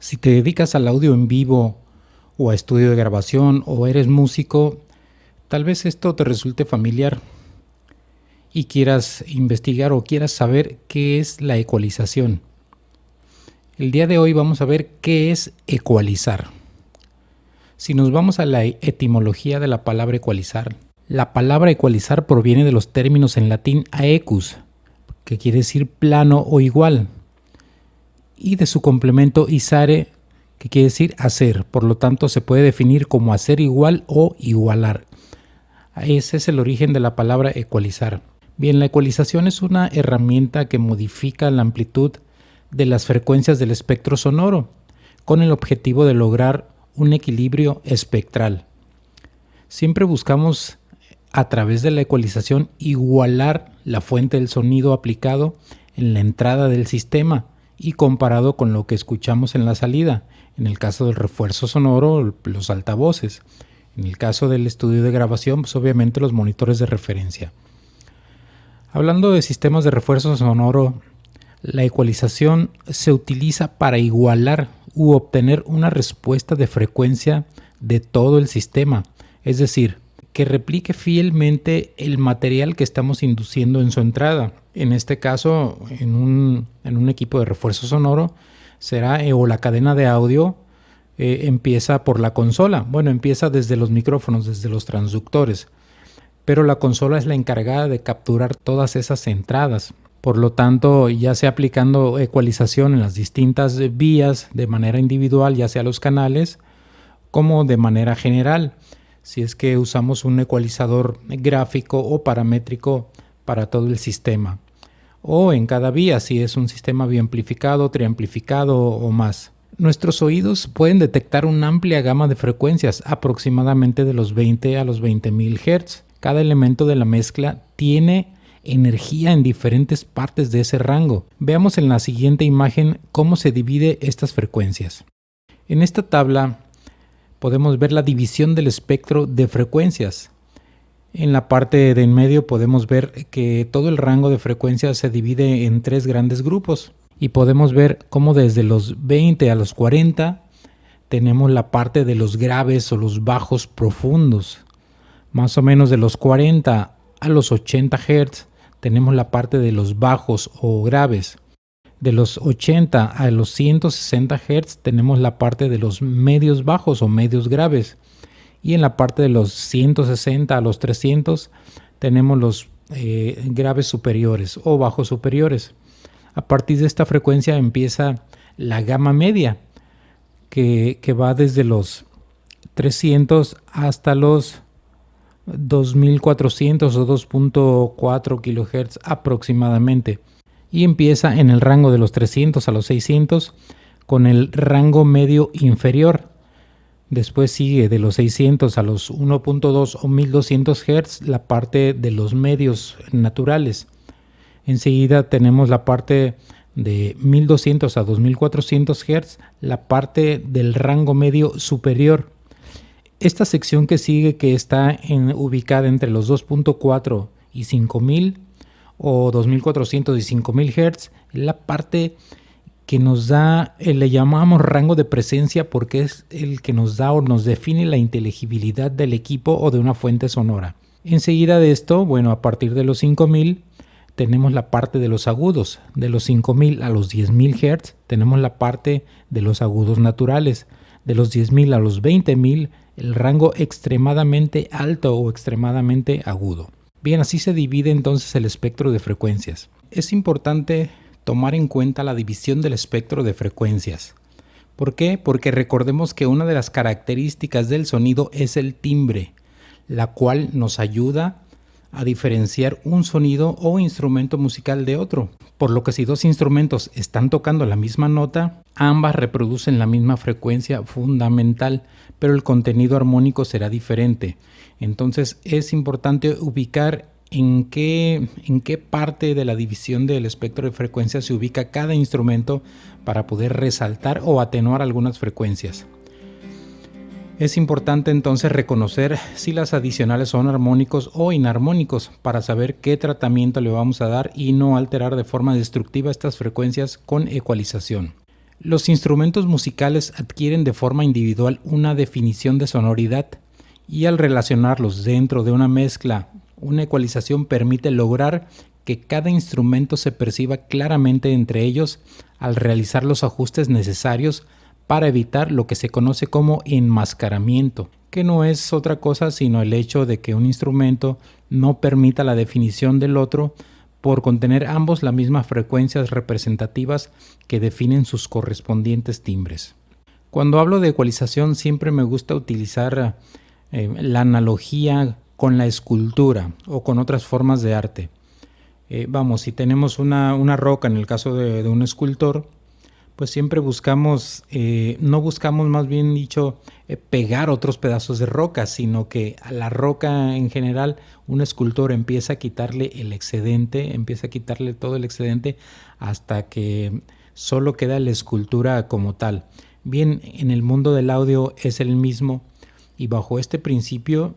Si te dedicas al audio en vivo o a estudio de grabación o eres músico, tal vez esto te resulte familiar y quieras investigar o quieras saber qué es la ecualización. El día de hoy vamos a ver qué es ecualizar. Si nos vamos a la etimología de la palabra ecualizar, la palabra ecualizar proviene de los términos en latín aequus, que quiere decir plano o igual, y de su complemento isare, que quiere decir hacer. Por lo tanto, se puede definir como hacer igual o igualar. Ese es el origen de la palabra ecualizar. Bien, la ecualización es una herramienta que modifica la amplitud de las frecuencias del espectro sonoro con el objetivo de lograr un equilibrio espectral. Siempre buscamos a través de la ecualización igualar la fuente del sonido aplicado en la entrada del sistema y comparado con lo que escuchamos en la salida, en el caso del refuerzo sonoro, los altavoces. En el caso del estudio de grabación, pues obviamente los monitores de referencia. Hablando de sistemas de refuerzo sonoro, la ecualización se utiliza para igualar u obtener una respuesta de frecuencia de todo el sistema, es decir, que replique fielmente el material que estamos induciendo en su entrada. En este caso, en un equipo de refuerzo sonoro, será o la cadena de audio empieza por la consola. Bueno, empieza desde los micrófonos, desde los transductores, pero la consola es la encargada de capturar todas esas entradas. Por lo tanto, ya sea aplicando ecualización en las distintas vías de manera individual, ya sea los canales, como de manera general, si es que usamos un ecualizador gráfico o paramétrico para todo el sistema, o en cada vía si es un sistema biamplificado, triamplificado o más. Nuestros oídos pueden detectar una amplia gama de frecuencias, aproximadamente de los 20 a los 20.000 Hz. Cada elemento de la mezcla tiene energía en diferentes partes de ese rango. Veamos en la siguiente imagen cómo se divide estas frecuencias. En esta tabla podemos ver la división del espectro de frecuencias. En la parte de en medio podemos ver que todo el rango de frecuencias se divide en tres grandes grupos y podemos ver cómo desde los 20 a los 40 tenemos la parte de los graves o los bajos profundos. Más o menos de los 40 a los 80 Hz tenemos la parte de los bajos o graves. De los 80 a los 160 Hz tenemos la parte de los medios bajos o medios graves. Y en la parte de los 160 a los 300 tenemos los graves superiores o bajos superiores. A partir de esta frecuencia empieza la gama media, que va desde los 300 hasta los 2400 o 2.4 kHz aproximadamente. Y empieza en el rango de los 300 a los 600 con el rango medio inferior. Después sigue de los 600 a los 1.2 o 1200 Hz la parte de los medios naturales. Enseguida tenemos la parte de 1200 a 2400 Hz, la parte del rango medio superior. Esta sección que sigue, que está ubicada entre los 2.4 y 5000 o 2400 y 5000 Hz, es la parte que nos da, le llamamos rango de presencia porque es el que nos da o nos define la inteligibilidad del equipo o de una fuente sonora. Enseguida de esto, bueno, a partir de los 5000 tenemos la parte de los agudos. De los 5000 a los 10.000 Hz tenemos la parte de los agudos naturales. De los 10.000 a los 20.000 el rango extremadamente alto o extremadamente agudo. Bien, así se divide entonces el espectro de frecuencias. Es importante tomar en cuenta la división del espectro de frecuencias. ¿Por qué? Porque recordemos que una de las características del sonido es el timbre, la cual nos ayuda a diferenciar un sonido o instrumento musical de otro. Por lo que si dos instrumentos están tocando la misma nota, ambas reproducen la misma frecuencia fundamental, pero el contenido armónico será diferente. Entonces es importante ubicar en qué parte de la división del espectro de frecuencias se ubica cada instrumento para poder resaltar o atenuar algunas frecuencias. Es importante entonces reconocer si las adicionales son armónicos o inarmónicos para saber qué tratamiento le vamos a dar y no alterar de forma destructiva estas frecuencias con ecualización. Los instrumentos musicales adquieren de forma individual una definición de sonoridad y al relacionarlos dentro de una mezcla, una ecualización permite lograr que cada instrumento se perciba claramente entre ellos al realizar los ajustes necesarios para evitar lo que se conoce como enmascaramiento, que no es otra cosa sino el hecho de que un instrumento no permita la definición del otro por contener ambos las mismas frecuencias representativas que definen sus correspondientes timbres. Cuando hablo de ecualización siempre me gusta utilizar la analogía con la escultura o con otras formas de arte. Si tenemos una roca en el caso de un escultor, pues siempre buscamos, no buscamos más bien dicho, pegar otros pedazos de roca, sino que a la roca en general un escultor empieza a quitarle el excedente, empieza a quitarle todo el excedente hasta que solo queda la escultura como tal. Bien, en el mundo del audio es el mismo y bajo este principio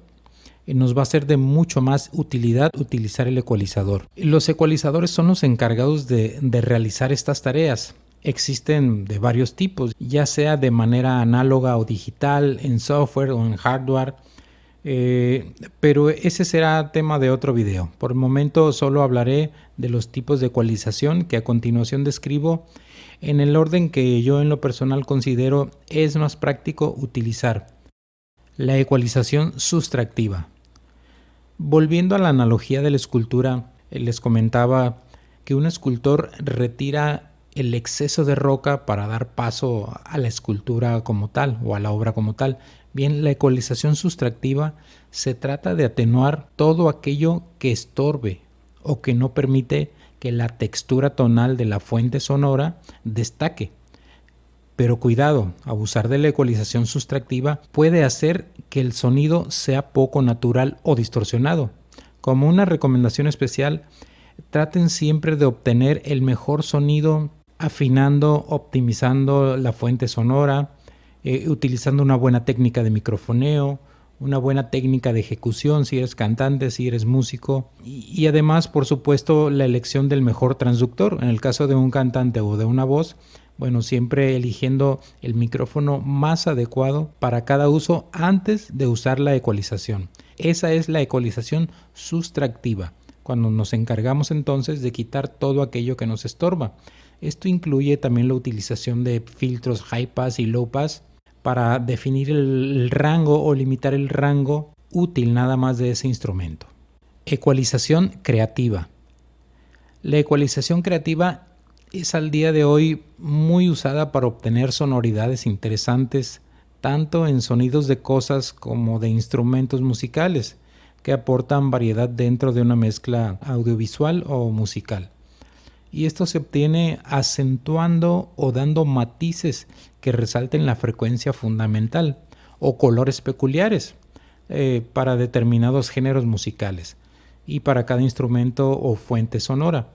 nos va a ser de mucho más utilidad utilizar el ecualizador. Los ecualizadores son los encargados de realizar estas tareas. Existen de varios tipos, ya sea de manera análoga o digital, en software o en hardware, pero ese será tema de otro video. Por el momento solo hablaré de los tipos de ecualización que a continuación describo en el orden que yo en lo personal considero es más práctico utilizar. La ecualización sustractiva. Volviendo a la analogía de la escultura, les comentaba que un escultor retira el exceso de roca para dar paso a la escultura como tal o a la obra como tal. Bien, la ecualización sustractiva se trata de atenuar todo aquello que estorbe o que no permite que la textura tonal de la fuente sonora destaque. Pero cuidado, abusar de la ecualización sustractiva puede hacer que el sonido sea poco natural o distorsionado. Como una recomendación especial, traten siempre de obtener el mejor sonido afinando, optimizando la fuente sonora, utilizando una buena técnica de microfoneo, una buena técnica de ejecución si eres cantante, si eres músico y además, por supuesto, la elección del mejor transductor. En el caso de un cantante o de una voz, bueno, siempre eligiendo el micrófono más adecuado para cada uso antes de usar la ecualización. Esa es la ecualización sustractiva, cuando nos encargamos entonces de quitar todo aquello que nos estorba. Esto incluye también la utilización de filtros high pass y low pass para definir el rango o limitar el rango útil nada más de ese instrumento. Ecualización creativa. La ecualización creativa es al día de hoy muy usada para obtener sonoridades interesantes, tanto en sonidos de cosas como de instrumentos musicales, que aportan variedad dentro de una mezcla audiovisual o musical. Y esto se obtiene acentuando o dando matices que resalten la frecuencia fundamental o colores peculiares para determinados géneros musicales y para cada instrumento o fuente sonora.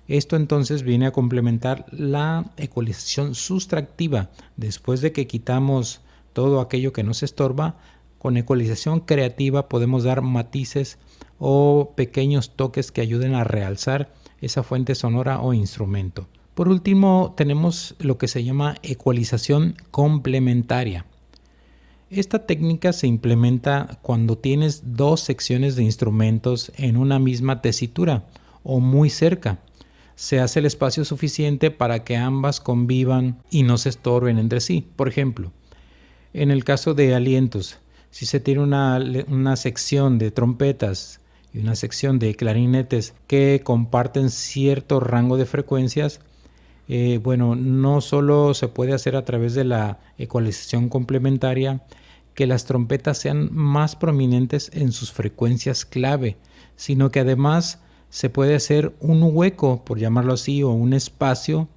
Esto entonces viene a complementar la ecualización sustractiva. Después de que quitamos todo aquello que nos estorba, con ecualización creativa podemos dar matices o pequeños toques que ayuden a realzar esa fuente sonora o instrumento. Por último, tenemos lo que se llama ecualización complementaria. Esta técnica se implementa cuando tienes dos secciones de instrumentos en una misma tesitura o muy cerca. Se hace el espacio suficiente para que ambas convivan y no se estorben entre sí. Por ejemplo, en el caso de alientos, si se tiene una sección de trompetas y una sección de clarinetes que comparten cierto rango de frecuencias, no solo se puede hacer a través de la ecualización complementaria que las trompetas sean más prominentes en sus frecuencias clave, sino que además se puede hacer un hueco, por llamarlo así, o un espacio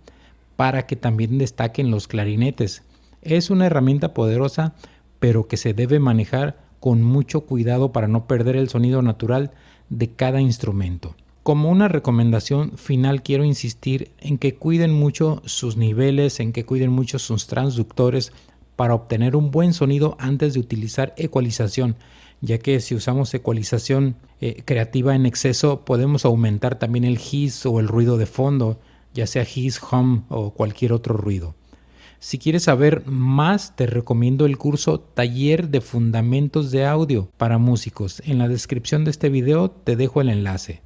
para que también destaquen los clarinetes. Es una herramienta poderosa, pero que se debe manejar con mucho cuidado para no perder el sonido natural de cada instrumento. Como una recomendación final quiero insistir en que cuiden mucho sus niveles, en que cuiden mucho sus transductores para obtener un buen sonido antes de utilizar ecualización, ya que si usamos ecualización creativa en exceso podemos aumentar también el hiss o el ruido de fondo, ya sea hiss, hum o cualquier otro ruido. Si quieres saber más, te recomiendo el curso Taller de Fundamentos de Audio para Músicos. En la descripción de este video te dejo el enlace.